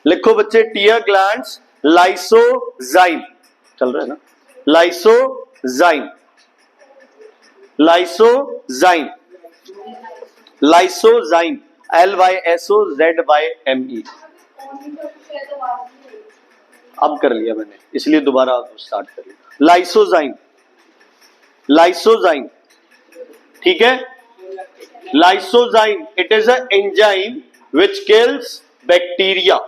लिखो बच्चे, tier glands lysozyme, चल रहा है ना, लाइसोजाइम, लाइसोजाइम, लाइसोजाइम, LYSOZYME। अब कर लिया मैंने, इसलिए दोबारा स्टार्ट कर लिया। लाइसोजाइम, लाइसोजाइम, ठीक है। Lysozyme, it is a enzyme which kills bacteria.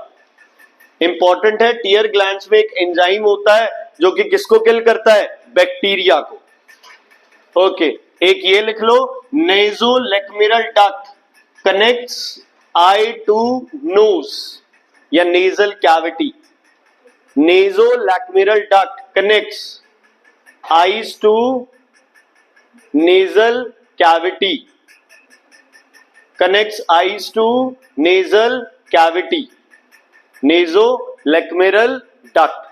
Important है, टीयर ग्लैंड्स में एक एंजाइम होता है जो कि किसको किल करता है? बैक्टीरिया को। ओके, एक ये लिख लो, nasolacrimal duct connects eye to nose या nasal cavity. Nasolacrimal duct connects eyes to nasal cavity, connects eyes to nasal cavity, nasolacrimal duct,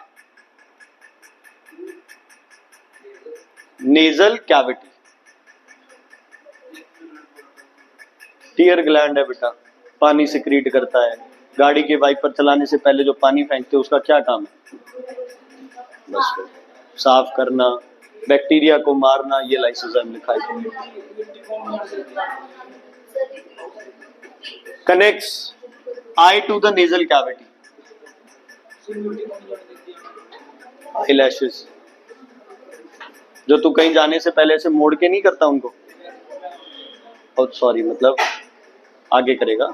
nasal cavity। Tear gland है बेटा, पानी सिक्रीट करता है। गाड़ी के वाइपर चलाने से पहले जो पानी फेंकते हैं उसका क्या काम है? बस साफ करना, बैक्टीरिया को मारना। ये लाइसोजाइम लिखा है। Connects eye to the nasal cavity, eyelashes। जो तू कहीं जाने से पहले ऐसे मोड़ के नहीं करता उनको, और सॉरी मतलब आगे करेगा।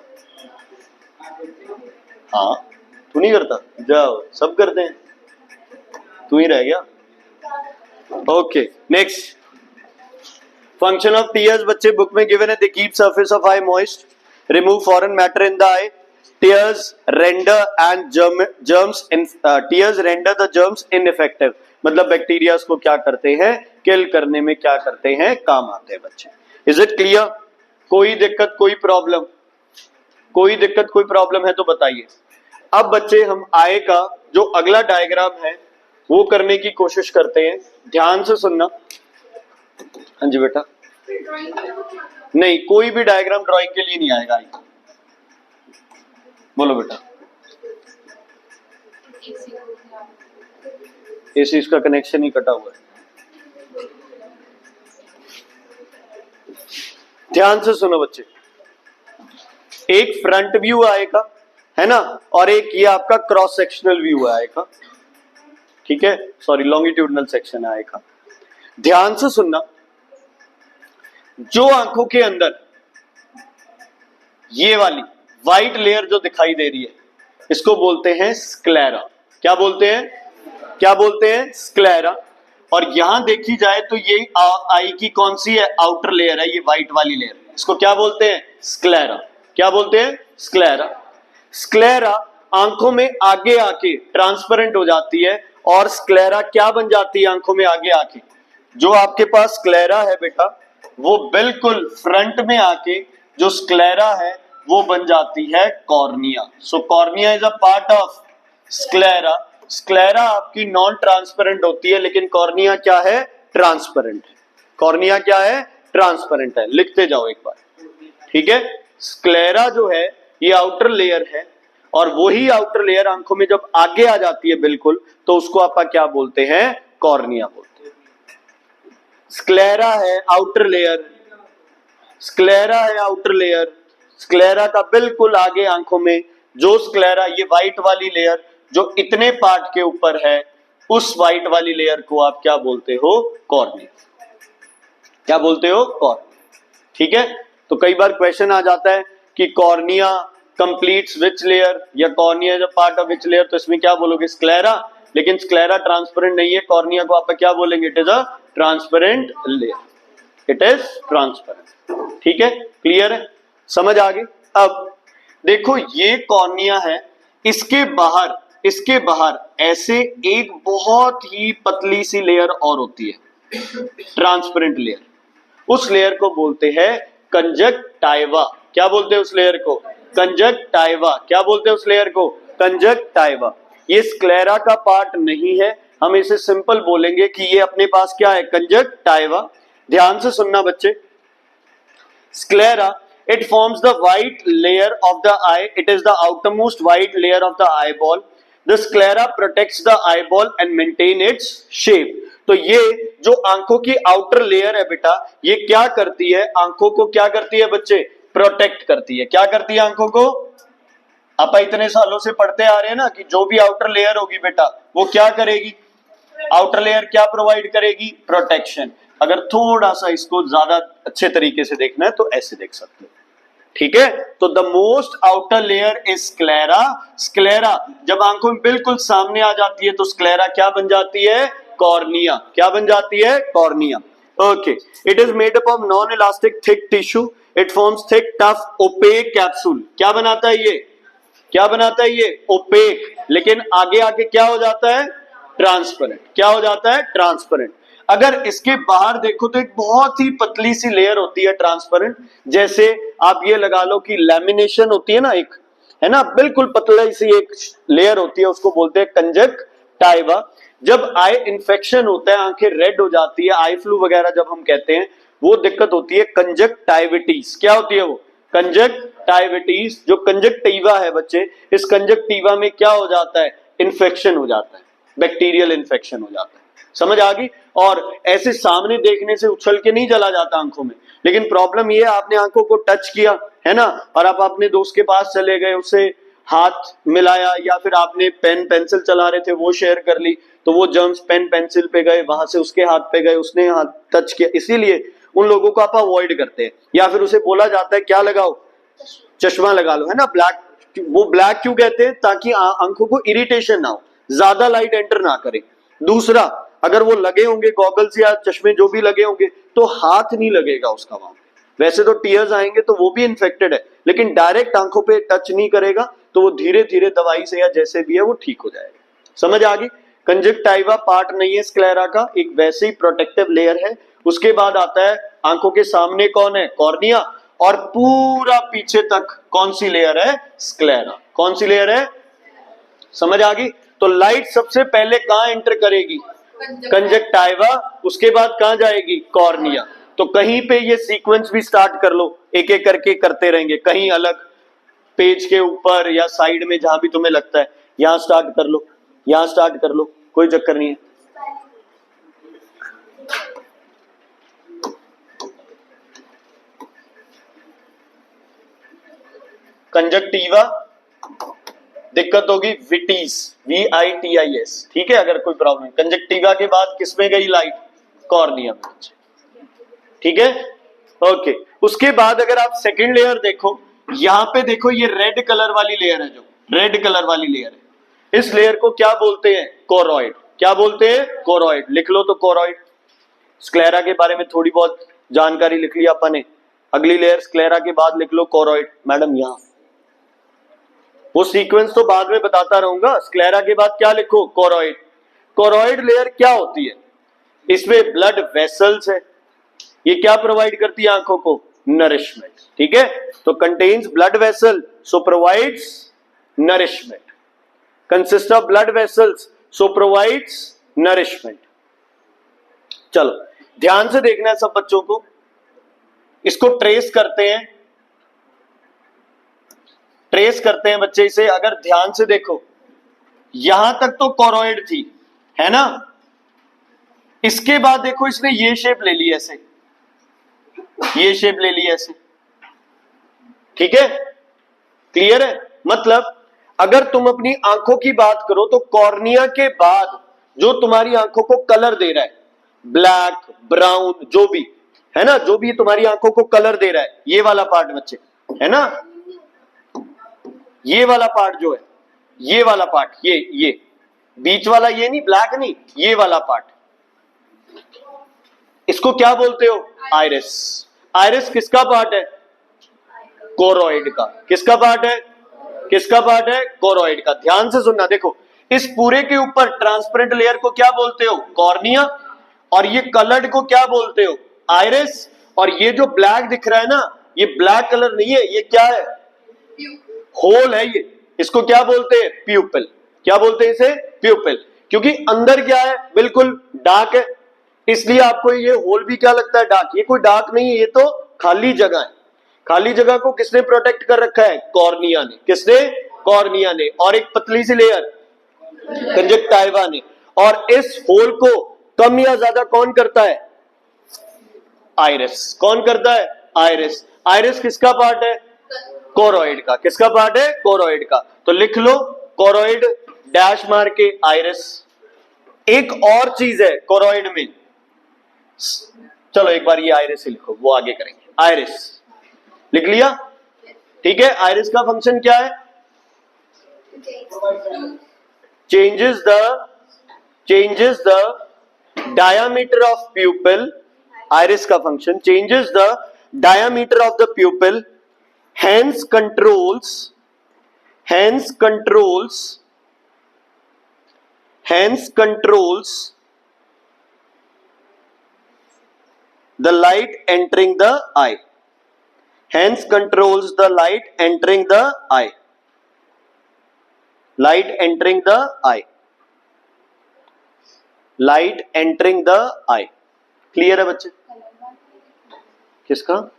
हाँ, तू नहीं करता? जाओ, सब करते हैं, तू ही रह गया। Okay, next. Function of tears बच्चे बुक में गिवन है, they keep surface of I moist, remove foreign matter in the eye, tears render and tears render the germs ineffective। मतलब बैक्टीरिया को क्या करते हैं? किल करने में क्या करते हैं? काम आते हैं बच्चे। Is it clear? कोई दिक्कत, कोई प्रॉब्लम? कोई दिक्कत, कोई प्रॉब्लम है तो बताइए। अब बच्चे हम आई का जो अगला डायग्राम है वो करने की कोशिश करते हैं, ध्यान से सुनना। हाँ जी बेटा, नहीं, कोई भी डायग्राम ड्राइंग के लिए नहीं आएगा। बोलो बेटा। एसी इसका कनेक्शन ही कटा हुआ है। ध्यान से सुनो बच्चे, एक फ्रंट व्यू आएगा, है ना, और एक ये आपका क्रॉस सेक्शनल व्यू आएगा, ठीक है, सॉरी लॉन्गिट्यूडनल सेक्शन आएगा। ध्यान से सुनना, जो आंखों के अंदर ये वाली व्हाइट लेयर जो दिखाई दे रही है, इसको बोलते हैं स्क्लेरा। क्या बोलते हैं? क्या बोलते हैं? स्क्लेरा। और यहां देखी जाए तो ये आई की कौन सी है? आउटर लेयर है, ये व्हाइट वाली लेयर, इसको क्या बोलते हैं? स्क्लेरा। क्या बोलते हैं? स्क्लेरा। स्क्लेरा आंखों में आगे आके ट्रांसपेरेंट हो जाती है, और स्क्लेरा क्या बन जाती है आंखों में आगे आके? जो आपके पास स्क्लेरा है बेटा, वो बिल्कुल फ्रंट में आके जो स्क्लेरा है वो बन जाती है cornea. So cornea is a part of sclera. Sclera आपकी नॉन ट्रांसपेरेंट होती है, लेकिन कॉर्निया क्या है? ट्रांसपेरेंट है। कॉर्निया क्या है? ट्रांसपेरेंट है। लिखते जाओ एक बार, ठीक है। स्क्लेरा जो है ये आउटर लेयर है, और वही आउटर लेयर आंखों में जब आगे आ जाती है बिल्कुल, तो उसको आप क्या बोलते हैं? कॉर्निया बोलते हैं। स्क्लेरा है आउटर लेयर, स्क्लेरा है आउटर लेयर, स्क्लेरा का बिल्कुल आगे आंखों में जो स्क्लेरा, ये व्हाइट वाली लेयर जो इतने पार्ट के ऊपर है, उस व्हाइट वाली लेयर को आप क्या बोलते हो? कॉर्निया। क्या बोलते हो? कॉर्निया, ठीक है। तो कई बार क्वेश्चन आ जाता है कि कॉर्निया कंप्लीट्स विच लेयर, या cornea is a part of which layer, तो इसमें क्या बोलोगे? स्क्लेरा। लेकिन स्क्लेरा ट्रांसपेरेंट नहीं है, कॉर्निया को आप क्या बोलेंगे? It is a transparent layer, it is transparent, ठीक है। क्लियर है? समझ आ गई? अब देखो, ये कॉर्निया है, इसके बाहर ऐसे एक बहुत ही पतली सी लेयर और होती है, ट्रांसपेरेंट लेयर। उस लेयर को बोलते हैं कंजक्टाइवा। क्या बोलते हैं उस लेयर को? कंजक्टाइवा। क्या बोलते हैं उस लेयर को? कंजक्टाइवा। ये स्क्लेरा का पार्ट नहीं है, हम इसे सिंपल बोलेंगे कि ये अपने पास क्या है? कंजक्टाइवा। ध्यान से सुनना बच्चे, sclera It forms the white layer of the eye. It is the outermost white layer of the eyeball. The sclera protects the eyeball and maintain its shape. तो ये जो आंखों की आउटर लेयर है बेटा, ये क्या करती है? आंखों को क्या करती है बच्चे? प्रोटेक्ट करती है। क्या करती है आंखों को? आप इतने सालों से पढ़ते आ रहे हैं ना कि जो भी आउटर लेयर होगी बेटा वो क्या करेगी? आउटर लेयर क्या प्रोवाइड करेगी? प्रोटेक्शन। अगर थोड़ा सा इसको ज्यादा अच्छे तरीके से देखना है तो ऐसे देख सकते हो, ठीक है? तो the most outer layer is sclera. Sclera जब आंखों में बिल्कुल सामने आ जाती है तो स्क्लेरा क्या बन जाती है? कॉर्निया। क्या बन जाती है? Cornea. Okay, it is made up of non elastic thick tissue. It forms thick tough opaque capsule. क्या बनाता है ये? क्या बनाता है ये? ओपेक। लेकिन आगे आगे क्या हो जाता है? ट्रांसपेरेंट। क्या हो जाता है? ट्रांसपेरेंट। अगर इसके बाहर देखो तो एक बहुत ही पतली सी लेयर होती है ट्रांसपेरेंट। जैसे आप ये लगा लो कि लैमिनेशन होती है ना, एक है ना, बिल्कुल पतली सी एक लेयर होती है, उसको बोलते हैं कंजक्टाइवा। जब आई इन्फेक्शन होता है, आंखें रेड हो जाती है, आई फ्लू वगैरह जब हम कहते हैं, वो दिक्कत होती है कंजक्टाइविटीज। क्या होती है वो? कंजक्टाइविटीज। जो कंजक्टिवा है बच्चे, इस कंजक्टिवा में क्या हो जाता है? इन्फेक्शन हो जाता है, बैक्टीरियल इन्फेक्शन हो जाता है। समझ आ गई? और ऐसे सामने देखने से उछल के नहीं चला जाता आंखों में, लेकिन प्रॉब्लम ये है आपने आंखों को टच किया है ना, और आप अपने दोस्त के पास चले गए, उससे हाथ मिलाया, या फिर आपने पेन पेंसिल चला रहे थे वो शेयर कर ली, तो वो जर्म्स पेन पेंसिल पे गए, वहां से उसके हाथ पे गए, उसने हाथ टच किया। इसीलिए उन लोगों को आप अवॉइड करते हैं, या फिर उसे बोला जाता है क्या लगाओ? चश्मा लगा लो, है ना, ब्लैक। वो ब्लैक क्यों कहते हैं? ताकि आंखों को इरिटेशन ना हो, ज्यादा लाइट एंटर ना करे। दूसरा, अगर वो लगे होंगे गॉगल्स या चश्मे जो भी लगे होंगे, तो हाथ नहीं लगेगा उसका वहां। वैसे तो टीयर्स आएंगे तो वो भी इन्फेक्टेड है, लेकिन डायरेक्ट आंखों पे टच नहीं करेगा, तो वो धीरे धीरे दवाई से या जैसे भी है वो ठीक हो जाएगा। समझ आ गई? कंजक्टाइवा पार्ट नहीं है स्क्लेरा का, एक वैसे ही प्रोटेक्टिव लेयर है। उसके बाद आता है आंखों के सामने कौन है? कॉर्निया। और पूरा पीछे तक कौन सी लेयर है? स्क्लेरा। कौन सी लेयर है? समझ आ गई? तो लाइट सबसे पहले कहां एंटर करेगी? कंजक्टाइवा। उसके बाद कहां जाएगी? कॉर्निया। तो कहीं पे ये सीक्वेंस भी स्टार्ट कर लो, एक एक करके करते रहेंगे, कहीं अलग पेज के ऊपर या साइड में, जहां भी तुम्हें लगता है, यहां स्टार्ट कर लो, यहां स्टार्ट कर लो, कोई चक्कर नहीं है। कंजक्टिवा, दिक्कत होगी विटीज, VITIS, ठीक है? अगर कोई प्रॉब्लम, कंजक्टिवा के बाद किसमें गई लाइट? कॉर्निया में, ठीक है? ओके, उसके बाद अगर आप सेकंड लेयर देखो, यहां पे देखो, ये रेड कलर वाली लेयर है, जो रेड कलर वाली लेयर है, इस लेयर को क्या बोलते हैं? कोरॉइड। क्या बोलते हैं? कोरॉइड। लिख लो तो कोरॉइड। स्क्लेरा के बारे में थोड़ी बहुत जानकारी लिख लिया अपन ने। अगली लेयर स्क्लेरा के बाद लिख लो कोरॉइड। मैडम यहां वो सीक्वेंस तो बाद में बताता रहूंगा। स्क्लेरा के बाद क्या लिखो? कोरॉइड। कोरॉइड लेयर क्या होती है? इसमें ब्लड वेसल्स है। ये क्या प्रोवाइड करती है आंखों को? नरिशमेंट, ठीक है? तो contains blood vessel, so provides nourishment. Consist of blood vessels, so provides nourishment. चलो ध्यान से देखना है सब बच्चों को, इसको ट्रेस करते हैं, ट्रेस करते हैं बच्चे इसे। अगर ध्यान से देखो, यहां तक तो कोरॉइड थी, है ना? इसके बाद देखो इसने ये शेप ले ली ऐसे, ये शेप ले ली ऐसे, ठीक है? क्लियर है? मतलब अगर तुम अपनी आंखों की बात करो तो कॉर्निया के बाद जो तुम्हारी आंखों को कलर दे रहा है, ब्लैक, ब्राउन, जो भी है ना, जो भी तुम्हारी आंखों को कलर दे रहा है, ये वाला पार्ट बच्चे, है ना, ये वाला पार्ट जो है, ये वाला पार्ट, ये बीच वाला, ये नहीं, ब्लैक नहीं, ये वाला पार्ट, इसको क्या बोलते हो? आइरिस। आइरिस किसका पार्ट है? कोरॉइड का। किसका पार्ट है? किसका पार्ट है? कोरॉइड का। ध्यान से सुनना, देखो इस पूरे के ऊपर ट्रांसपेरेंट लेयर को क्या बोलते हो? कॉर्निया। और ये कलर्ड को क्या बोलते हो? आइरिस। और ये जो ब्लैक दिख रहा है ना, ये ब्लैक कलर नहीं है, ये क्या है? होल है ये। इसको क्या बोलते हैं? प्यूपिल। क्या बोलते हैं इसे? प्यूपिल। क्योंकि अंदर क्या है? बिल्कुल डार्क है, इसलिए आपको ये होल भी क्या लगता है? डार्क। ये कोई डार्क नहीं है, ये तो खाली जगह है। खाली जगह को किसने प्रोटेक्ट कर रखा है? कॉर्निया ने। किसने? कॉर्निया ने। और एक पतली सी लेयर कंजक्टिवा ने। और इस होल को कम या ज्यादा कौन करता है? आइरिस। कौन करता है? आइरिस। आइरिस किसका पार्ट है? कोरोइड का। किसका पार्ट है? कोरोइड का। तो लिख लो कोरोइड डैश मार के आइरिस। एक और चीज है कोरोइड में, चलो एक बार ये आइरिस ही लिखो, वो आगे करेंगे। आइरिस लिख लिया? ठीक है। आइरिस का फंक्शन क्या है? Changes the diameter of pupil. Iris का function changes the diameter of the pupil, hence controls the light entering the eye. Hence controls the light entering the eye. Light entering the eye. Light entering the eye. Clear है बच्चे? किसका?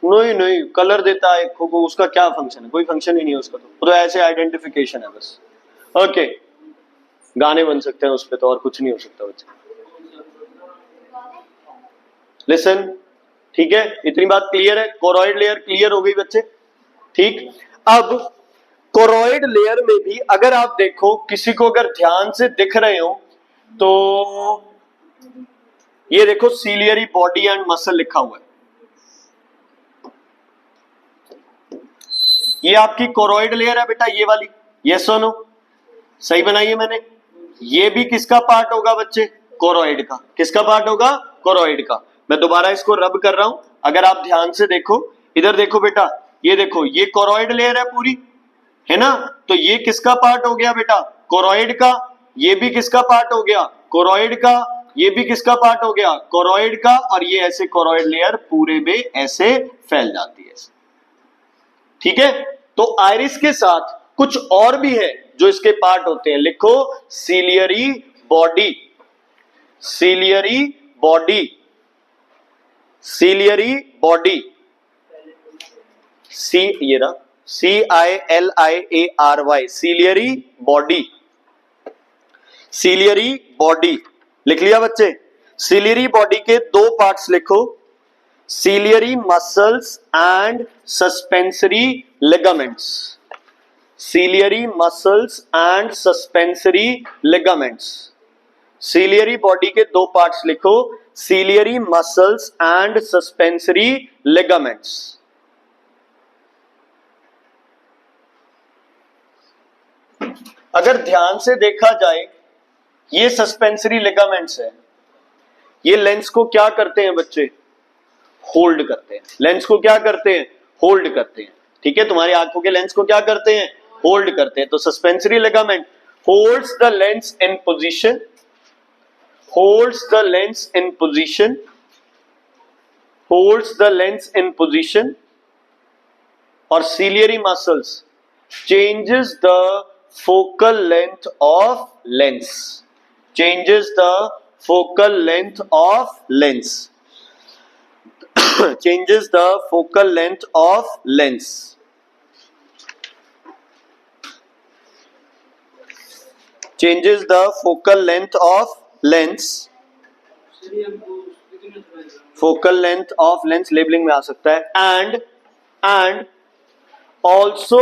नहीं colour देता है को, उसका क्या function है? कोई फंक्शन ही नहीं है उसका, तो ऐसे आइडेंटिफिकेशन है बस। ओके, गाने बन सकते हैं उस पे, तो और कुछ नहीं हो सकता बच्चे। लिसन, ठीक है, इतनी बात क्लियर है? कोरोइड लेयर क्लियर हो गई बच्चे? ठीक। अब कोरोइड लेयर में भी अगर आप देखो, किसी को अगर ध्यान से दिख रहे हो तो ये देखो सीलियरी बॉडी एंड मसल लिखा हुआ है। ये आपकी कोरोइड लेयर है बेटा, ये वाली। यस और नो? सही बनाई है मैंने? ये भी किसका पार्ट होगा बच्चे? कोरोइड का। किसका पार्ट होगा? कोरोइड का। मैं दोबारा इसको रब कर रहा हूं, अगर आप ध्यान से देखो, इधर देखो बेटा, ये देखो, ये कोरोइड लेयर है पूरी, है ना? तो ये किसका पार्ट हो गया बेटा? कोरोइड का। ये भी किसका पार्ट हो गया? कोरोइड का। ये भी किसका पार्ट हो गया? कोरोइड का। और ये ऐसे कोरोइड लेयर पूरे में ऐसे फैल जाती है। ठीक है। तो आइरिस के साथ कुछ और भी है जो इसके पार्ट होते हैं। लिखो ciliary body. Ciliary body. Ciliary body. ये रहा CILIARY, ciliary body. Ciliary body लिख लिया बच्चे? सीलियरी बॉडी के दो पार्ट्स लिखो, ciliary muscles and suspensory ligaments. Ciliary muscles and suspensory ligaments. Ciliary body के दो पार्ट्स लिखो, ciliary muscles and suspensory ligaments. अगर ध्यान से देखा जाए, ये सस्पेंसरी लिगामेंट्स है। ये लेंस को क्या करते हैं बच्चे? होल्ड करते हैं। लेंस को क्या करते हैं? होल्ड करते हैं। ठीक है, तुम्हारी आंखों के लेंस को क्या करते हैं? होल्ड करते हैं। तो suspensory ligament holds the lens in position, holds the lens in position, holds the lens in position. और ciliary muscles changes the focal length of lens, changes the focal length of lens, changes the focal length of lens, changes the focal length of lens, focal length of lens labeling में आ सकता है, and also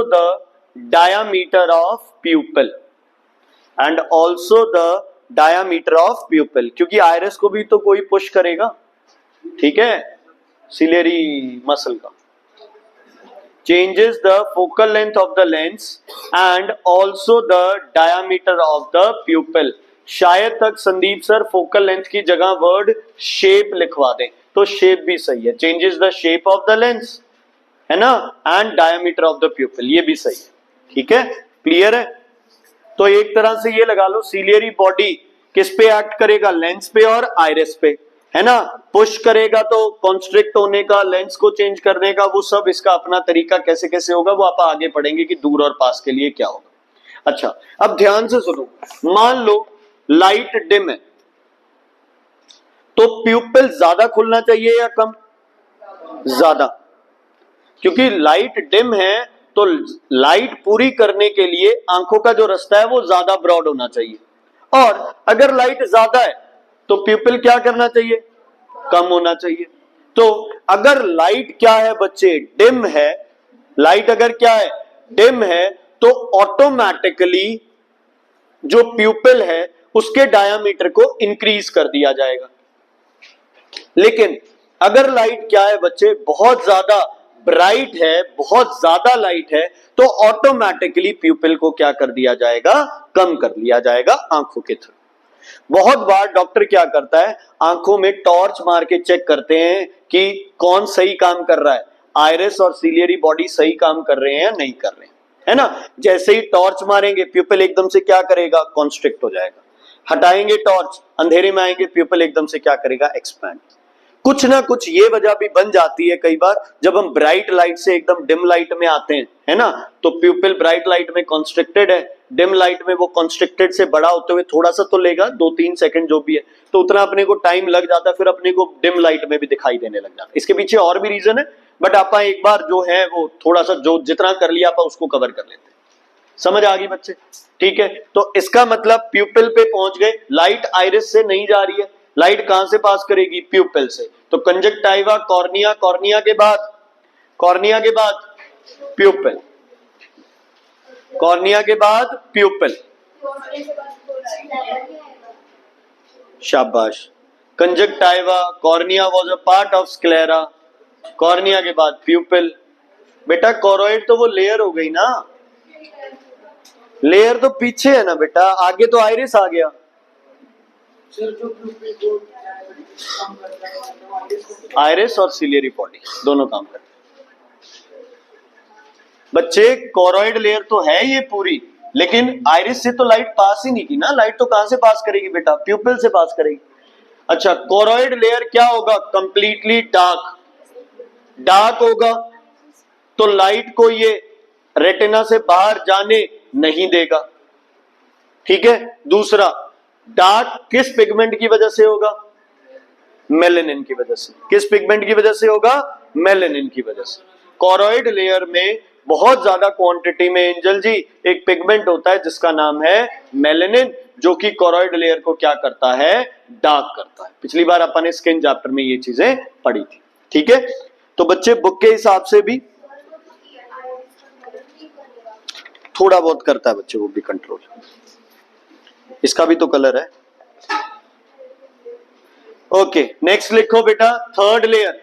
the diameter of pupil, and also the diameter of pupil, क्योंकि iris को भी तो कोई push करेगा, ठीक है, सिलेरी मसल का। changes the focal length of the lens and also the diameter of the pupil। शायद तक संदीप सर फोकल लेंथ की जगह वर्ड शेप लिखवा दें, तो शेप भी सही है। changes the shape of the lens, है ना, and diameter of the pupil, ये भी सही है। ठीक है, क्लियर है? तो एक तरह से ये लगा लो, सीलियरी बॉडी किस पे एक्ट करेगा? लेंस पे और आइरिस पे, है ना। पुश करेगा तो कॉन्स्ट्रिक्ट होने का, लेंस को चेंज करने का, वो सब इसका अपना तरीका कैसे कैसे होगा वो आप आगे पढ़ेंगे कि दूर और पास के लिए क्या होगा। अच्छा, अब ध्यान से सुनो, मान लो लाइट डिम है, तो प्यूपिल ज्यादा खुलना चाहिए या कम? ज्यादा, क्योंकि लाइट डिम है तो लाइट पूरी करने के लिए आंखों का जो रास्ता है वो ज्यादा ब्रॉड होना चाहिए, और अगर लाइट ज्यादा है तो प्यूपिल क्या करना चाहिए? कम होना चाहिए। तो अगर लाइट क्या है बच्चे? डिम है। लाइट अगर क्या है? डिम है, तो ऑटोमेटिकली जो प्यूपिल है उसके डायामीटर को इंक्रीज कर दिया जाएगा। लेकिन अगर लाइट क्या है बच्चे? बहुत ज्यादा ब्राइट है, बहुत ज्यादा लाइट है, तो ऑटोमेटिकली प्यूपिल को क्या कर दिया जाएगा? कम कर लिया जाएगा आंखों के थ्रू। बहुत बार डॉक्टर क्या करता है, आंखों में टॉर्च मार के चेक करते हैं कि कौन सही काम कर रहा है, आइरिस और सिलियरी बॉडी सही काम कर रहे हैं या नहीं कर रहे हैं, है ना। जैसे ही टॉर्च मारेंगे प्यूपिल एकदम से क्या करेगा? कॉन्स्ट्रिक्ट हो जाएगा। हटाएंगे टॉर्च, अंधेरे में आएंगे, प्यूपिल एकदम से क्या करेगा? एक्सपैंड। कुछ ना कुछ ये वजह भी बन जाती है कई बार, जब हम ब्राइट लाइट से एकदम डिम लाइट में आते हैं, है ना, तो प्यूपिल ब्राइट लाइट में कॉन्स्ट्रिक्टेड है, डिम लाइट में वो कॉन्स्ट्रिक्टेड से बड़ा होते हुए थोड़ा सा तो लेगा, 2-3 सेकंड जो भी है, तो उतना अपने को टाइम लग जाता है, फिर अपने को डिम लाइट में भी दिखाई देने लग जाता है। इसके पीछे और भी रीजन है, बट आप एक बार जो है वो थोड़ा सा जो जितना कर लिया आप उसको कवर कर लेते हैं। समझ आ गई बच्चे? ठीक है, तो इसका मतलब प्यूपिल पे पहुंच गए, लाइट आइरिस से नहीं जा रही है, लाइट कहां से पास करेगी? प्यूपिल से। तो कंजक्टाइवा, कॉर्निया, कॉर्निया के बाद प्यूपिल, कॉर्निया के बाद प्यूपिल। शाबाश। Conjunctiva, cornea was a part of sclera, cornea के बाद प्यूपिल। बेटा कोरोइड तो वो लेयर हो गई ना, लेयर तो पीछे है ना बेटा, आगे तो आइरिस आ गया। आइरिस और सिलियरी बॉडी दोनों काम करते हैं बच्चे। कोरोइड लेयर तो है ये पूरी, लेकिन आइरिस से तो लाइट पास ही नहीं की ना, लाइट तो कहां से पास करेगी बेटा? प्यूपिल से पास करेगी। अच्छा, कोरोइड लेयर क्या होगा? कंप्लीटली डार्क, डार्क होगा, तो लाइट को ये रेटिना से बाहर जाने नहीं देगा। ठीक है। दूसरा, डार्क किस पिगमेंट की वजह से होगा? मेलेनिन की वजह से। किस पिगमेंट की वजह से होगा? मेलेनिन की वजह से। कोरोइड लेयर में बहुत ज्यादा क्वांटिटी में एंजल जी एक पिगमेंट होता है जिसका नाम है मेलेनिन, जो कि कोरोइड लेयर को क्या करता है? डार्क करता है। पिछली बार अपन ने स्किन चैप्टर में ये चीजें पढ़ी थी। ठीक है, तो बच्चे बुक के हिसाब से भी थोड़ा बहुत करता है बच्चे, वो भी कंट्रोल। इसका भी तो कलर है। ओके, नेक्स्ट लिखो बेटा, थर्ड लेयर।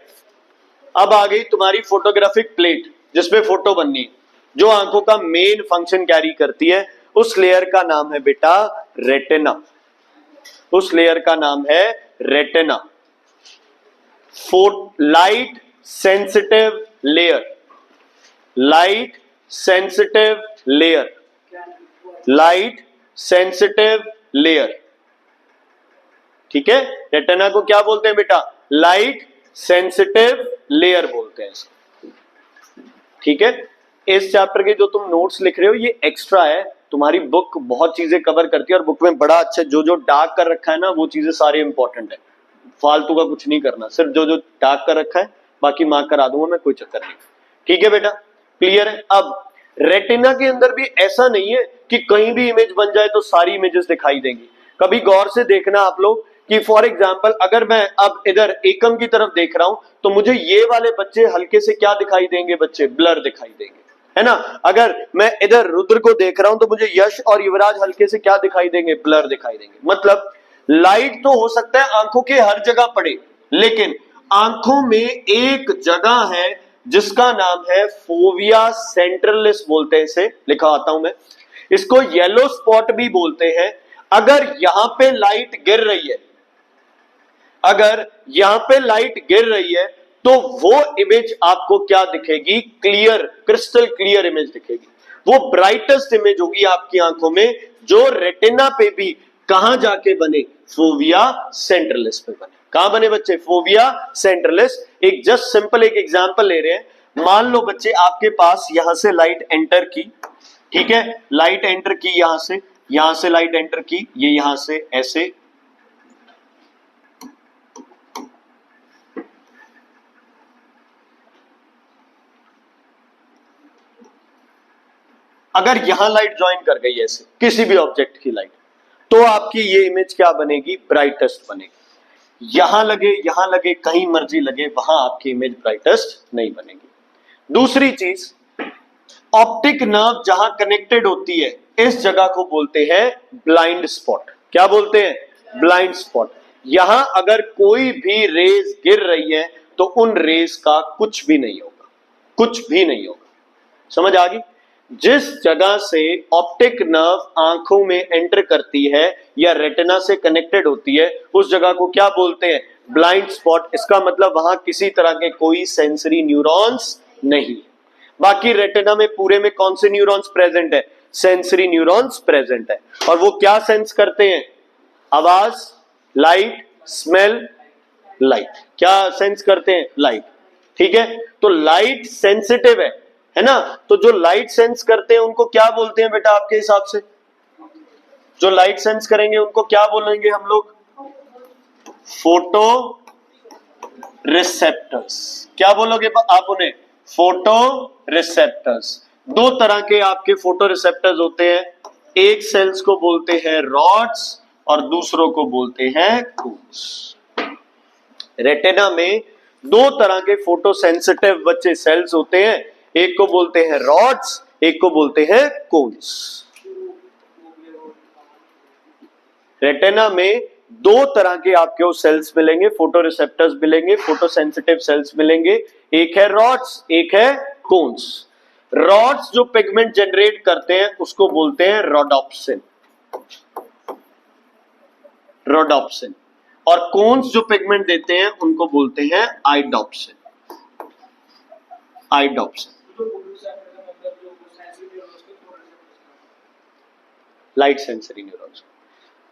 अब आ गई तुम्हारी फोटोग्राफिक प्लेट जिसपे फोटो बननी है, जो आंखों का मेन फंक्शन कैरी करती है। उस लेयर का नाम है बेटा रेटिना। उस लेयर का नाम है retina. Light sensitive layer, light sensitive layer, light sensitive layer. ठीक है, रेटिना को क्या बोलते हैं बेटा? लाइट सेंसिटिव लेयर बोलते हैं इसको। ठीक है, इस चैप्टर के जो तुम नोट्स लिख रहे हो ये एक्स्ट्रा है, तुम्हारी बुक बहुत चीजें कवर करती है और बुक में बड़ा अच्छा जो जो डार्क कर रखा है ना वो चीजें सारी इंपॉर्टेंट है। फालतू का कुछ नहीं करना, सिर्फ जो जो डार्क कर रखा है बाकी मार्क करा दूंगा मैं, कोई चक्कर नहीं। ठीक है बेटा, क्लियर है। अब रेटिना के अंदर भी ऐसा नहीं है कि कहीं भी इमेज बन जाए तो सारी इमेजेस दिखाई देंगी। कभी गौर से देखना आप लोग कि फॉर एग्जाम्पल अगर मैं अब इधर एकम की तरफ देख रहा हूं तो मुझे ये वाले बच्चे हल्के से क्या दिखाई देंगे बच्चे? ब्लर दिखाई देंगे, है ना। अगर मैं इधर रुद्र को देख रहा हूं तो मुझे यश और युवराज हल्के से क्या दिखाई देंगे? ब्लर दिखाई देंगे। मतलब लाइट तो हो सकता है आंखों के हर जगह पड़े, लेकिन आंखों में एक जगह है जिसका नाम है फोविया सेंट्रलिस बोलते हैं इसे, लिखा आता हूं मैं। इसको येलो स्पॉट भी बोलते हैं। अगर यहां पे लाइट गिर रही है, अगर यहां पे लाइट गिर रही है तो वो इमेज आपको क्या दिखेगी? क्लियर, क्रिस्टल क्लियर इमेज दिखेगी। वो ब्राइटेस्ट इमेज होगी आपकी आंखों में, जो रेटिना पे भी कहां जाके बने? फोविया सेंट्रलिस पे बने। कहां बने बच्चे? Fovea centralis. एक जस्ट सिंपल एक एग्जांपल ले रहे हैं। मान लो बच्चे आपके पास यहां से लाइट एंटर की, ठीक है, लाइट एंटर की यहां से लाइट एंटर की, ये यहां से ऐसे अगर यहां लाइट ज्वाइन कर गई ऐसे किसी भी ऑब्जेक्ट की लाइट, तो आपकी ये इमेज क्या बनेगी? ब्राइटेस्ट बनेगी। यहां लगे कहीं मर्जी लगे, वहां आपकी इमेज ब्राइटेस्ट नहीं बनेगी। दूसरी चीज, ऑप्टिक नर्व जहां कनेक्टेड होती है इस जगह को बोलते हैं ब्लाइंड स्पॉट। क्या बोलते हैं? Blind spot. यहां अगर कोई भी रेज गिर रही है तो उन रेज का कुछ भी नहीं होगा, कुछ भी नहीं होगा। समझ आ गई? जिस जगह से ऑप्टिक नर्व आंखों में एंटर करती है या रेटिना से कनेक्टेड होती है उस जगह को क्या बोलते हैं? Blind spot. इसका मतलब वहां किसी तरह के कोई सेंसरी न्यूरॉन्स नहीं। बाकी रेटिना में पूरे में कौन से न्यूरॉन्स प्रेजेंट है? सेंसरी न्यूरॉन्स प्रेजेंट है। और वो क्या सेंस करते हैं? आवाज, लाइट, स्मेल, लाइट। क्या सेंस करते हैं? लाइट। ठीक है, तो लाइट सेंसिटिव है ना? तो जो लाइट सेंस करते हैं उनको क्या बोलते हैं बेटा आपके हिसाब से? जो लाइट सेंस करेंगे उनको क्या बोलेंगे हम लोग? Photo receptors. क्या बोलोगे आप उन्हें? Photo receptors. दो तरह के आपके फोटो रिसेप्टर्स होते हैं, एक सेल्स को बोलते हैं रॉड्स और दूसरों को बोलते हैं कोन्स। रेटिना में दो तरह के फोटो सेंसिटिव बच्चे सेल्स होते हैं, एक को बोलते हैं रॉड्स, एक को बोलते हैं कोन्स। रेटिना में दो तरह के आपके सेल्स मिलेंगे, फोटो रिसेप्टर्स मिलेंगे, फोटो सेंसिटिव सेल्स मिलेंगे। एक है रॉड्स, एक है कोन्स। रॉड्स जो पिगमेंट जनरेट करते हैं उसको बोलते हैं रोडोप्सिन, रोडोप्सिन। और कोन्स जो पिगमेंट देते हैं उनको बोलते हैं iodopsin, iodopsin. Light sensory neurons.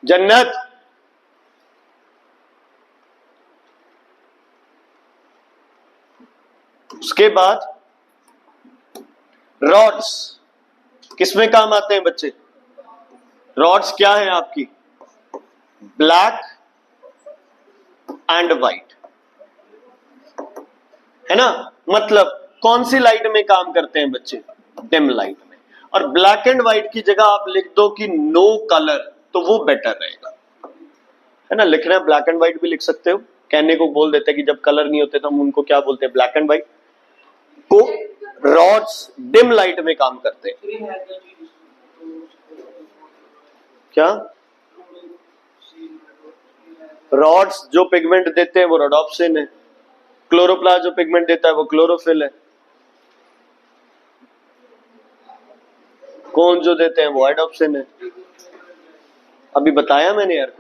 Jannat, उसके बाद रॉड्स किसमें काम आते हैं बच्चे? रॉड्स क्या है आपकी? ब्लैक एंड व्हाइट, है ना? मतलब कौन सी लाइट में काम करते हैं बच्चे? डिम लाइट में। और ब्लैक एंड व्हाइट की जगह आप लिख दो कि नो कलर, तो वो बेटर रहेगा, है ना? लिखना है ब्लैक एंड व्हाइट भी लिख सकते हो। कहने को बोल देते हैं कि जब कलर नहीं होते तो हम उनको क्या बोलते हैं? Black and white. को रॉड्स डिम लाइट में काम करते हैं। क्या? रॉड्स जो पिगमेंट देते हैं वो रोडोप्सिन है, क्लोरोप्लास्ट जो पिगमेंट देता है वो क्लोरोफिल है, कौन जो देते हैं वो आइडोप्सिन है। अभी बताया मैंने यार,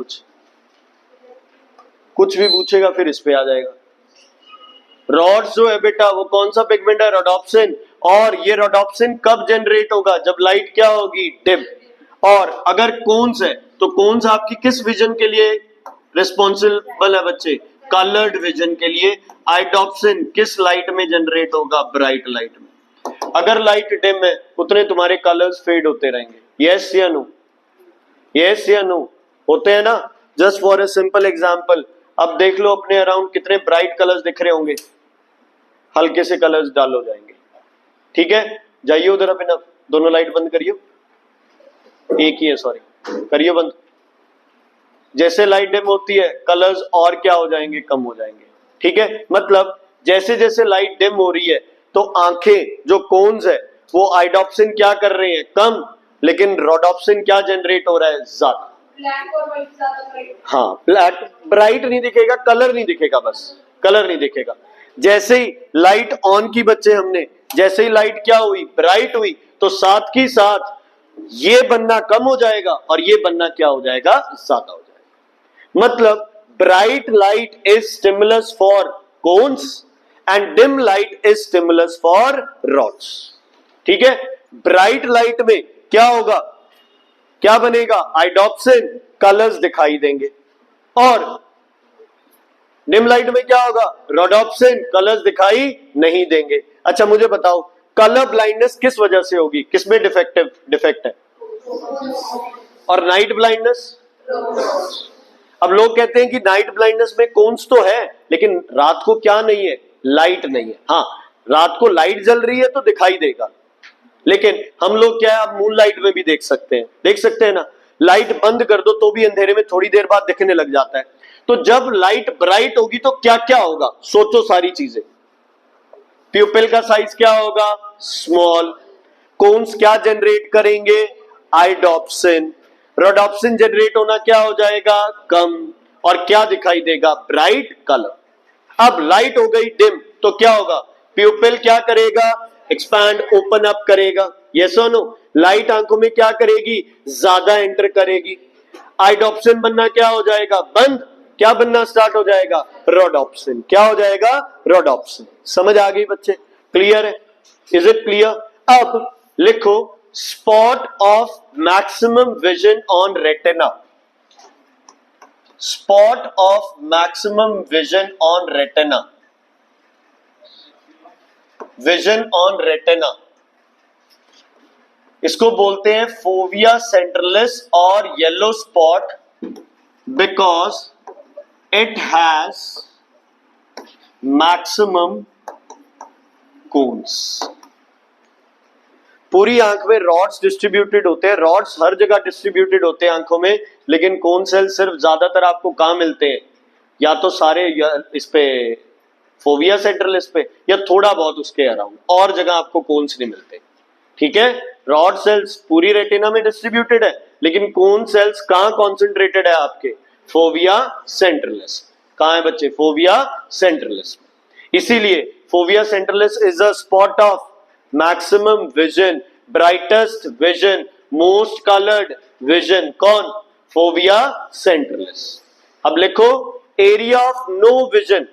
कुछ भी पूछेगा फिर इस पे आ जाएगा। रॉड्स जो है बेटा वो कौन सा पिगमेंट है? रोडोप्सिन। और ये रोडोप्सिन कब जनरेट होगा? जब लाइट क्या होगी? डिम। और अगर कोन्स है तो कोन्स आपकी किस विजन के लिए रिस्पॉन्सिबल है बच्चे? कलर्ड विजन के लिए। आइडोप्सिन किस लाइट में जनरेट होगा? ब्राइट लाइट में। अगर लाइट डिम है उतने तुम्हारे कलर्स फेड होते रहेंगे। यस या नो? यस या नो? होते हैं ना? Just for a simple example, अब देख लो अपने अराउंड कितने ब्राइट कलर्स दिख रहे होंगे, हल्के से कलर्स डाल हो जाएंगे। ठीक है, जाइए उधर अपना दोनों लाइट बंद करियो, एक ही है सॉरी, करियो बंद। जैसे लाइट डिम होती है कलर्स और क्या हो जाएंगे? कम हो जाएंगे। ठीक है, मतलब जैसे जैसे लाइट डिम हो रही है तो आंखें जो कोन्स है वो आइडोप्सिन क्या कर रहे हैं? कम। लेकिन रोडोप्सिन क्या जनरेट हो रहा है? ज्यादा। ब्लैक और व्हाइट ज्यादा ब्राइट। हाँ, ब्लैक ब्राइट नहीं दिखेगा, कलर नहीं दिखेगा, बस कलर नहीं दिखेगा। जैसे ही लाइट ऑन की बच्चे हमने, जैसे ही लाइट क्या हुई? ब्राइट हुई, तो साथ की साथ ये बनना कम हो जाएगा और ये बनना क्या हो जाएगा? ज्यादा हो जाएगा। मतलब bright light is stimulus for cones and dim light is stimulus for rods. ठीक है, ब्राइट लाइट में क्या होगा? क्या बनेगा? आइडोप्सिन, कलर्स दिखाई देंगे। और डिम लाइट में क्या होगा? रोडोप्सिन, कलर्स दिखाई नहीं देंगे। अच्छा मुझे बताओ, कलर ब्लाइंडनेस किस वजह से होगी? किसमें डिफेक्ट है? और नाइट ब्लाइंडनेस? अब लोग कहते हैं कि नाइट ब्लाइंडनेस में कोन्स तो है लेकिन रात को क्या नहीं है? लाइट नहीं है। हाँ, रात को लाइट जल रही है तो दिखाई देगा, लेकिन हम लोग क्या है, अब मून लाइट में भी देख सकते हैं ना, लाइट बंद कर दो तो भी अंधेरे में थोड़ी देर बाद दिखने लग जाता है। तो जब लाइट ब्राइट होगी तो क्या क्या होगा, सोचो सारी चीजें। प्यूपिल का साइज क्या होगा, स्मॉल। कोन्स क्या जनरेट करेंगे, आइडोप्सिन। रोडोप्सिन जनरेट होना क्या हो जाएगा, कम। और क्या दिखाई देगा, ब्राइट कलर। अब लाइट हो गई डिम तो क्या होगा, प्यूपिल क्या करेगा, एक्सपैंड ओपन अप करेगा। यस और नो, लाइट आंखों में क्या करेगी, ज्यादा एंटर करेगी। आइडोप्सिन बनना क्या हो जाएगा, बंद। क्या बनना स्टार्ट हो जाएगा, रोडोप्सिन। क्या हो जाएगा, रोडोप्सिन। समझ आ गई बच्चे, क्लियर है, इज इट क्लियर। अब लिखो spot of maximum vision on retina. spot of maximum vision on retina, vision on retina, इसको बोलते हैं फोविया सेंट्रलिस और yellow spot, because it has maximum cones. पूरी आंख में रॉड्स डिस्ट्रीब्यूटेड होते हैं, रॉड्स हर जगह डिस्ट्रीब्यूटेड होते हैं आंखों में, लेकिन कोन सेल सिर्फ ज्यादातर आपको कहां मिलते हैं, या तो सारे इस पे फोविया सेंट्रलिस पे, या थोड़ा बहुत उसके अराउंड, और जगह आपको कोन्स नहीं मिलते। ठीक है, रॉड सेल्स पूरी रेटिना में डिस्ट्रीब्यूटेड है, लेकिन कोन सेल्स कहां कॉन्सेंट्रेटेड है आपके, फोविया सेंट्रलिस। कहां है बच्चे, फोविया सेंट्रलिस। इसीलिए fovea centralis is a spot of maximum vision, brightest vision, most coloured vision. कौन, फोविया सेंट्रलिस। अब लिखो area of no vision,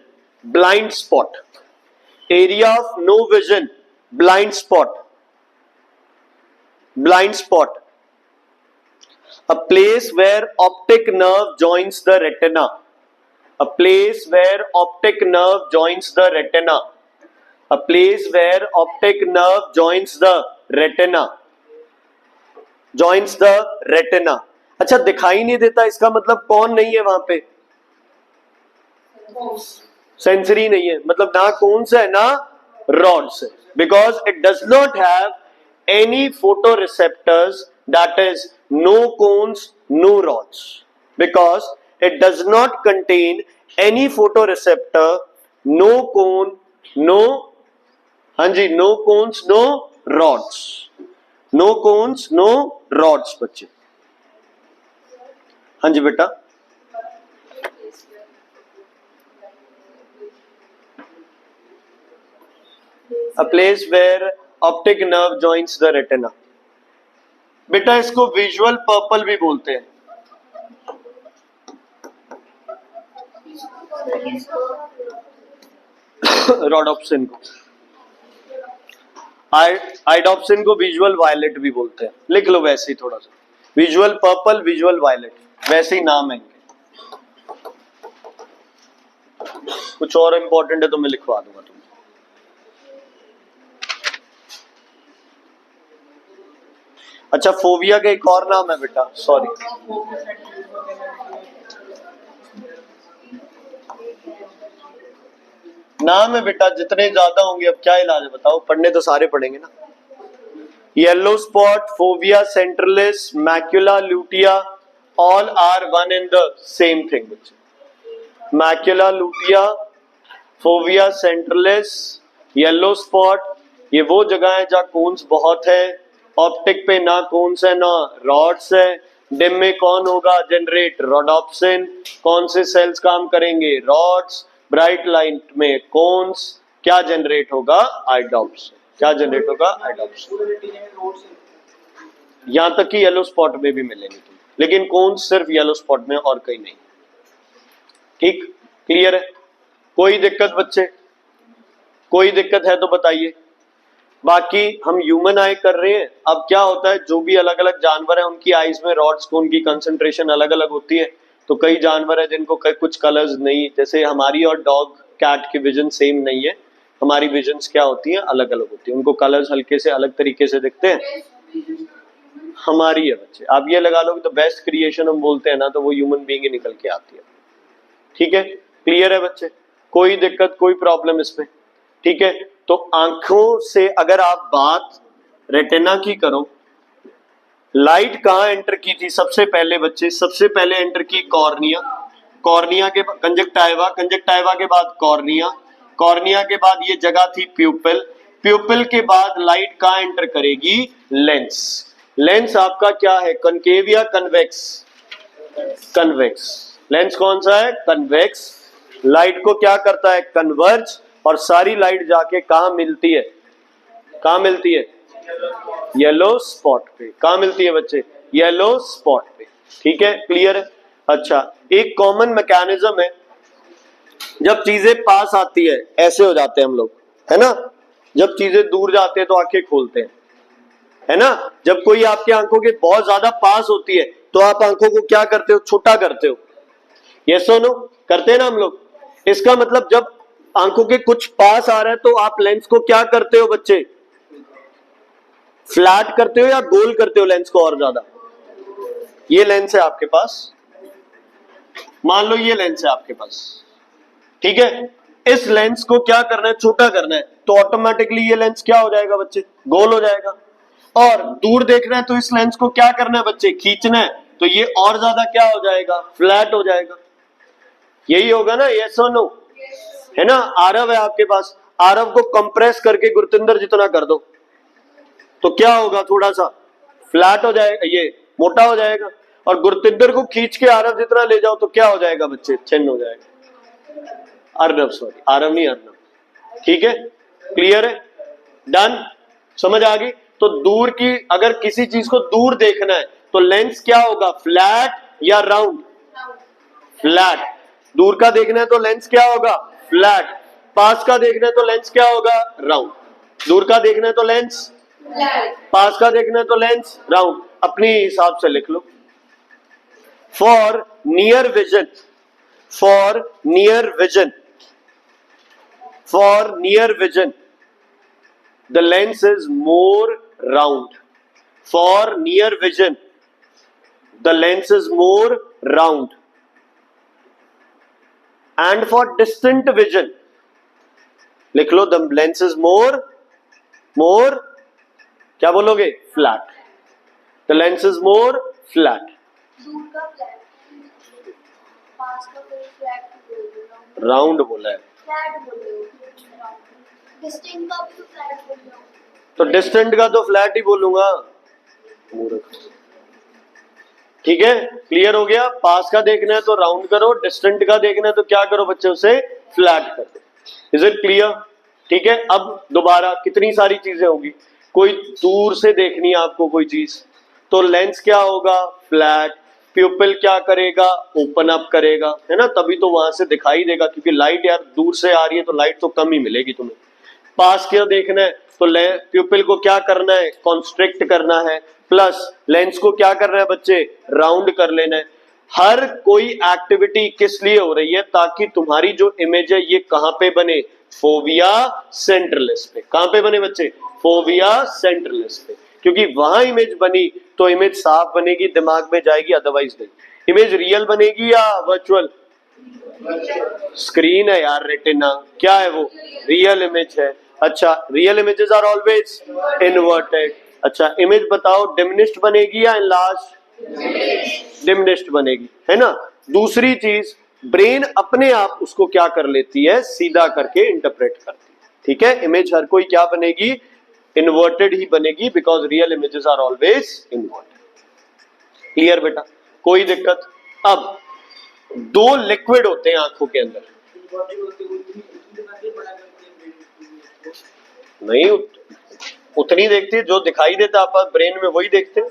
blind spot. Area of no vision, blind spot. Blind spot, a place where optic nerve joins the retina, a place where optic nerve joins the retina, a place where optic nerve joins the retina, joins the retina। अच्छा, दिखाई नहीं देता, इसका मतलब कौन नहीं है वहां पे, सेंसरी नहीं है, मतलब ना कौन से है ना रॉड्स है, because it does not have any photoreceptors, that is no cones, no rods, because it does not contain any photoreceptor, no cone, no, हाँ जी, no cones, no rods, no cones, no rods बच्चे। हाँ जी बेटा, a place where optic nerve joints the retina. बेटा इसको visual purple भी बोलते हैं। Rhodopsin को, आइडोप्सिन को विजुअल वायलेट भी बोलते हैं। लिख लो वैसे ही थोड़ा सा, विजुअल पर्पल, विजुअल वायलेट, वैसे ही नाम है इनके। कुछ और इंपॉर्टेंट है तो मैं लिखवा दूंगा तुम्हें। अच्छा, फोविया का एक और नाम है बेटा, सॉरी, नाम है बेटा, जितने ज्यादा होंगे अब क्या इलाज है बताओ, पढ़ने तो सारे पढ़ेंगे ना। Yellow spot, fovea centralis, macula lutea, all are one in the same thing बच्चे। Macula lutea, fovea centralis, yellow spot, ये वो जगह है जहां कोन्स बहुत है। ऑप्टिक पे ना कोन्स है ना रॉड्स है। डिम में कौन होगा जनरेट, रोडोप्सिन। कौन से सेल्स काम करेंगे, रॉड्स। ब्राइट लाइट में कोन्स, क्या जनरेट होगा, आइडोप्सिन। क्या जनरेट होगा, आइडोप्सिन। यहां तक कि येलो स्पॉट में भी मिलेंगे तुम, लेकिन कोन्स सिर्फ येलो स्पॉट में और कहीं नहीं। ठीक, क्लियर है, कोई दिक्कत बच्चे, कोई दिक्कत है तो बताइए। बाकी हम ह्यूमन आई कर रहे हैं। अब क्या होता है, जो भी अलग अलग जानवर है उनकी आईज में रॉड्स को, उनकी कंसंट्रेशन अलग अलग होती है। तो कई जानवर है जिनको कुछ कलर्स नहीं, जैसे हमारी और डॉग कैट की विजन सेम नहीं है। हमारी विजन्स क्या होती हैं, अलग अलग होती है, उनको कलर्स हल्के से अलग तरीके से दिखते हैं। हमारी है बच्चे, आप ये लगा लो कि तो बेस्ट क्रिएशन हम बोलते हैं ना, तो वो ह्यूमन बीइंग ही निकल के आती है। ठीक है, क्लियर है बच्चे, कोई दिक्कत कोई प्रॉब्लम इसमें। ठीक है, तो आंखों से अगर आप बात रेटिना की करो। लाइट कहाँ एंटर की थी सबसे पहले बच्चे? सबसे पहले एंटर की कॉर्निया, कॉर्निया के कंजक्टाइवा, कंजक्टाइवा के बाद कॉर्निया, कॉर्निया के बाद ये जगह थी प्यूपिल, प्यूपिल के बाद लाइट कहाँ एंटर करेगी? लेंस। लेंस आपका क्या है, कनकेव या कन्वेक्स? कन्वेक्स। लेंस कौन सा है? कन्वेक्स। लाइट को क्या करता है? कन्वर्ज, और सारी लाइट जाके कहाँ मिलती है? कहाँ मिलती है? येलो स्पॉट पे। कहाँ मिलती है बच्चे? येलो स्पॉट पे। ठीक है, क्लियर है? अच्छा, एक कॉमन मैकेनिज्म है, जब चीजें पास आती है ऐसे हो जाते हैं हम लोग, है ना? जब चीजें दूर जाते हैं तो आंखें खोलते हैं, है ना? जब कोई आपके आंखों के बहुत ज्यादा पास होती है तो आप आंखों को क्या करते हो? छोटा करते हो। यस और नो? करते हैं ना हम लोग। इसका मतलब जब आंखों के कुछ पास आ रहा है तो आप लेंस को क्या करते हो बच्चे? फ्लैट करते हो या गोल करते हो लेंस को और ज्यादा? ये लेंस है आपके पास, मान लो ये लेंस है आपके पास, ठीक है? इस लेंस को क्या करना है? छोटा करना है, तो ऑटोमेटिकली ये लेंस क्या हो जाएगा बच्चे? गोल हो जाएगा। और दूर देखना है तो इस लेंस को क्या करना है बच्चे? खींचना है, तो ये और ज्यादा क्या हो जाएगा? फ्लैट हो जाएगा। यही होगा ना? यस और नो? है ना? आरव है आपके पास, आरव को कंप्रेस करके गुरतिंदर जितना कर दो तो क्या होगा? थोड़ा सा फ्लैट हो जाएगा, ये मोटा हो जाएगा। और गुरतिंदर को खींच के आरव जितना ले जाओ तो क्या हो जाएगा बच्चे? छिन्न हो जाएगा। अर्नब, सॉरी आरव नहीं, अर्नब। ठीक है, क्लियर है? डन? समझ आ गई? तो दूर की, अगर किसी चीज को दूर देखना है तो लेंस क्या होगा? फ्लैट या राउंड? फ्लैट। दूर का देखना है तो लेंस क्या होगा? फ्लैट। पास का देखना है तो लेंस क्या होगा? राउंड। दूर का देखना है तो लेंस, पास का देखना है तो लेंस राउंड। अपने हिसाब से लिख लो। For near vision, for near vision, for near vision the lens is more round. For near vision the lens is more round, and for distant vision लिख लो the lens is more क्या बोलोगे? flat. The lens is more flat. दूर का flat, पास का कोई flat round बोला है, flat बोल रहे हो, डिस्टेंस का भी तो फ्लैट बोल रहे हो। तो डिस्टेंट का तो फ्लैट ही बोलूंगा। ठीक है, क्लियर हो गया? पास का देखना है तो राउंड करो, डिस्टेंट का देखना है तो क्या करो बच्चे? उसे फ्लैट कर दो। Is it clear? ठीक है, अब दोबारा कितनी सारी चीजें होगी। कोई दूर से देखनी है आपको कोई चीज, तो लेंस क्या होगा? फ्लैट। प्यूपिल क्या करेगा? ओपन अप करेगा, है ना? तभी तो वहां से दिखाई देगा, क्योंकि लाइट यार दूर से आ रही है तो लाइट तो कम ही मिलेगी तुम्हें। पास क्या देखना है तो प्यूपिल को क्या करना है? कॉन्स्ट्रिक्ट करना है, प्लस लेंस को क्या करना है बच्चे? राउंड कर लेना है। हर कोई एक्टिविटी किस लिए हो रही है? ताकि तुम्हारी जो इमेज है ये कहां पे बने? फोविया सेंट्रलिस पे। कहां पे बने बच्चे? फोविया सेंट्रलिस पे। क्योंकि वहां इमेज बनी तो इमेज साफ बनेगी, दिमाग में जाएगी, अदरवाइज नहीं। इमेज रियल बनेगी या वर्चुअल? स्क्रीन है यार, रेटिना क्या है वो? रियल इमेज है। अच्छा, real images are always inverted. अच्छा, इमेज बताओ डिमिनिश्ड बनेगी या इनलार्ज्ड? डिमिनिश्ड बनेगी, है ना? दूसरी चीज, ब्रेन अपने आप उसको क्या कर लेती है? सीधा करके इंटरप्रेट करती है। ठीक है, इमेज हर कोई क्या बनेगी? इन्वर्टेड ही बनेगी, because real images are always inverted. Clear बेटा? कोई दिक्कत? अब दो लिक्विड होते हैं आंखों के अंदर, नहीं उतनी देखती है जो दिखाई देता आप ब्रेन में, वही देखते हैं।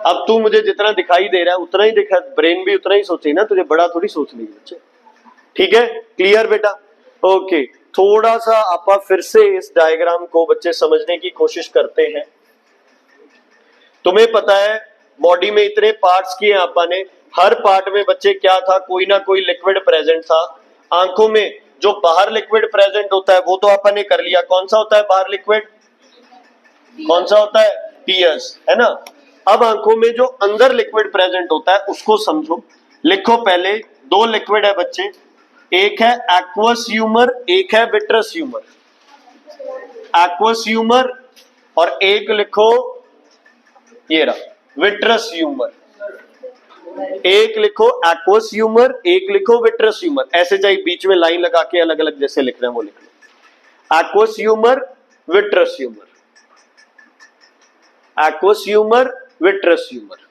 अब तू मुझे जितना दिखाई दे रहा है उतना ही दिखा, ब्रेन भी उतना ही सोचे ना, तुझे बड़ा थोड़ी सोच ली बच्चे। ठीक है, क्लियर बेटा? ओके, थोड़ा सा आप फिर से इस डायग्राम को बच्चे समझने की कोशिश करते हैं। तुम्हें पता है बॉडी में इतने पार्ट्स किए आपा ने, हर पार्ट में बच्चे क्या था? कोई ना कोई लिक्विड प्रेजेंट था। आंखों में जो बाहर लिक्विड प्रेजेंट होता है वो तो आपा ने कर लिया। कौन सा होता है बाहर लिक्विड? कौन सा होता है? टीयर्स, है ना? अब आंखों में जो अंदर लिक्विड प्रेजेंट होता है उसको समझो। लिखो पहले, दो लिक्विड है बच्चे, एक है एक्वस ह्यूमर, एक है विट्रस ह्यूमर। एक्वस ह्यूमर और एक लिखो ये रहा विट्रस ह्यूमर, एक लिखो एक्वस ह्यूमर, एक लिखो विट्रस ह्यूमर, ऐसे चाहे बीच में लाइन लगा के अलग अलग जैसे लिख रहे हैं वो लिख लो। Aqueous humour, vitreous humour, aqueous humour, vitreous humour.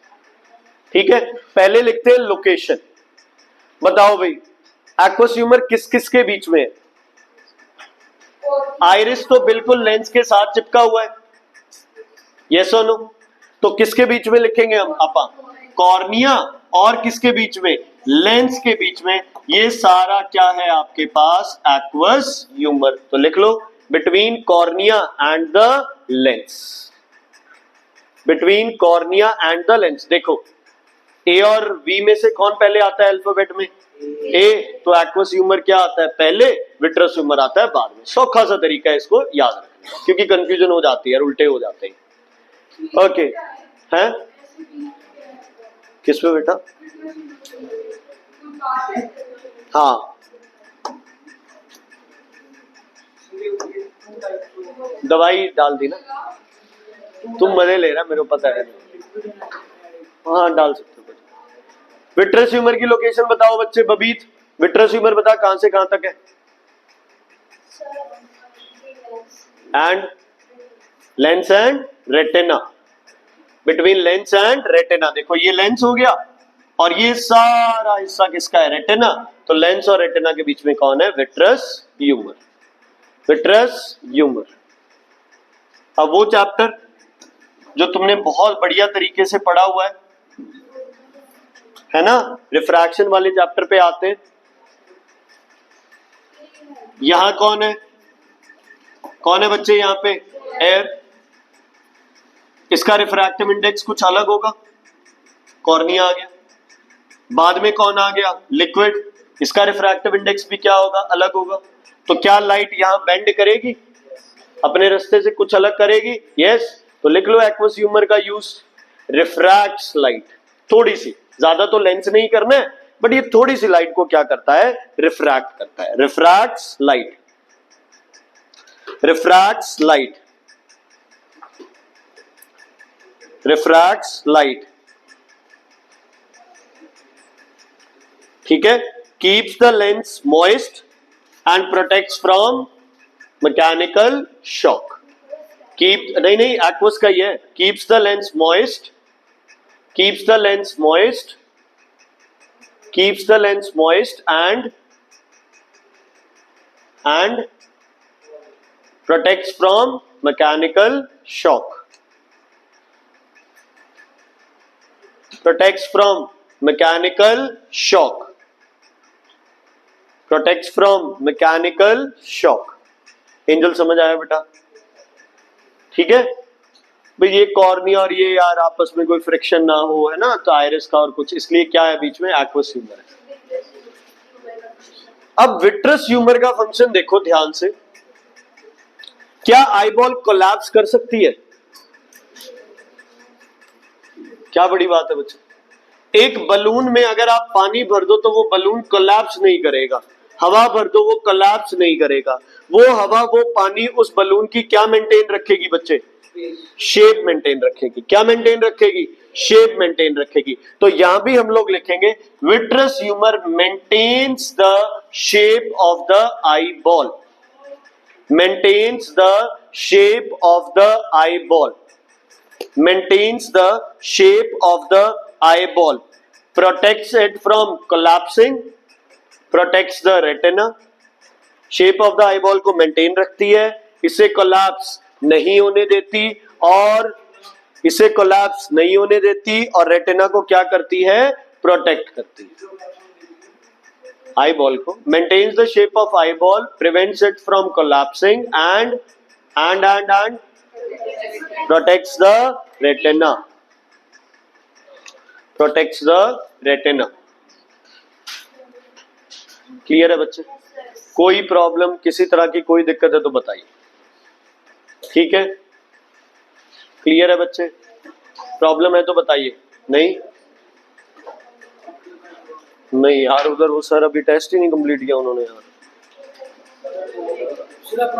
ठीक है, पहले लिखते हैं लोकेशन। बताओ भाई एक्वस ह्यूमर किस किस के बीच में है? आइरिस तो बिल्कुल लेंस के साथ चिपका हुआ है, यस और नो? तो किसके बीच में लिखेंगे हम अपा? कॉर्निया और किसके बीच में? लेंस के बीच में। ये सारा क्या है आपके पास? Aqueous humour. तो लिख लो between cornea and the lens, between cornea and the lens. देखो ए और वी में से कौन पहले आता है अल्फाबेट में? ए, तो एक्वस ह्यूमर क्या आता है पहले, विट्रस ह्यूमर आता है बाद में। सौखा सा तरीका है इसको याद रखने का, क्योंकि कंफ्यूजन हो जाती है, उल्टे हो जाते हैं। ओके, हैं किस पे बेटा? हाँ, दवाई डाल दी ना, तुम मजे ले रहा मेरे को पता है। हाँ डाल सकते हो। विट्रस ह्यूमर की लोकेशन बताओ बच्चे। बबीत, विट्रस ह्यूमर बता कहां से कहां तक है? And lens and retina, between lens and retina. देखो ये लेंस हो गया और ये सारा हिस्सा किसका है? रेटिना। तो लेंस और रेटिना के बीच में कौन है? Vitreous humour, vitreous humour. अब वो चैप्टर जो तुमने बहुत बढ़िया तरीके से पढ़ा हुआ है ना, रिफ्रैक्शन वाले चैप्टर पे आते हैं। यहां कौन है? कौन है बच्चे यहां पे? एयर। इसका रिफ्रैक्टिव इंडेक्स कुछ अलग होगा, कॉर्निया आ गया। बाद में कौन आ गया? लिक्विड। इसका रिफ्रैक्टिव इंडेक्स भी क्या होगा? अलग होगा। तो क्या लाइट यहां बेंड करेगी, अपने रास्ते से कुछ अलग करेगी? यस। तो लिख लो एक्वस ह्यूमर का यूज, रिफ्रैक्ट्स लाइट। थोड़ी सी, ज्यादा तो लेंस नहीं करना है, बट ये थोड़ी सी लाइट को क्या करता है? रिफ्रैक्ट करता है। Refracts light, refracts light, refracts light. ठीक है, keeps the lens moist and protects from mechanical shock. Keep नहीं नहीं एक्वस का ही है। Keeps the lens moist, keeps the lens moist, keeps the lens moist and protects from mechanical shock, protects from mechanical shock, protects from mechanical shock. Angel समझ आया बेटा? ठीक है भाई, ये कॉर्निया और ये यार आपस में कोई फ्रिक्शन ना हो, है ना, तो आइरिस का और कुछ, इसलिए क्या है बीच में? एक्वस ह्यूमर है। अब विट्रस ह्यूमर का फंक्शन देखो ध्यान से। क्या आईबॉल कोलैप्स कर सकती है? क्या बड़ी बात है बच्चे। एक बलून में अगर आप पानी भर दो तो वो बलून कोलैप्स नहीं करेगा, हवा भर दो वो कोलैप्स नहीं करेगा। वो हवा, वो पानी उस बलून की क्या मेंटेन रखेगी बच्चे? शेप मेंटेन रखेगी। क्या मेंटेन रखेगी? शेप मेंटेन रखेगी। तो यहां भी हम लोग लिखेंगे vitreous humour maintains the shape of the eye ball, maintains the shape of the eye ball, maintains the shape of the eye ball, protects it from collapsing, protects the retina. Shape of the eye ball को maintain रखती है, इसे collapse नहीं होने देती, और इसे collapse नहीं होने देती, और रेटिना को क्या करती है? प्रोटेक्ट करती है। आई बॉल को maintains the shape of eye ball, prevents it from collapsing and protects the retina, protects the retina. Clear है बच्चे? कोई प्रॉब्लम, किसी तरह की कोई दिक्कत है तो बताइए। ठीक है, क्लियर है बच्चे? प्रॉब्लम है तो बताइए। नहीं नहीं यार, उधर वो सर अभी टेस्ट ही नहीं कंप्लीट किया उन्होंने यार।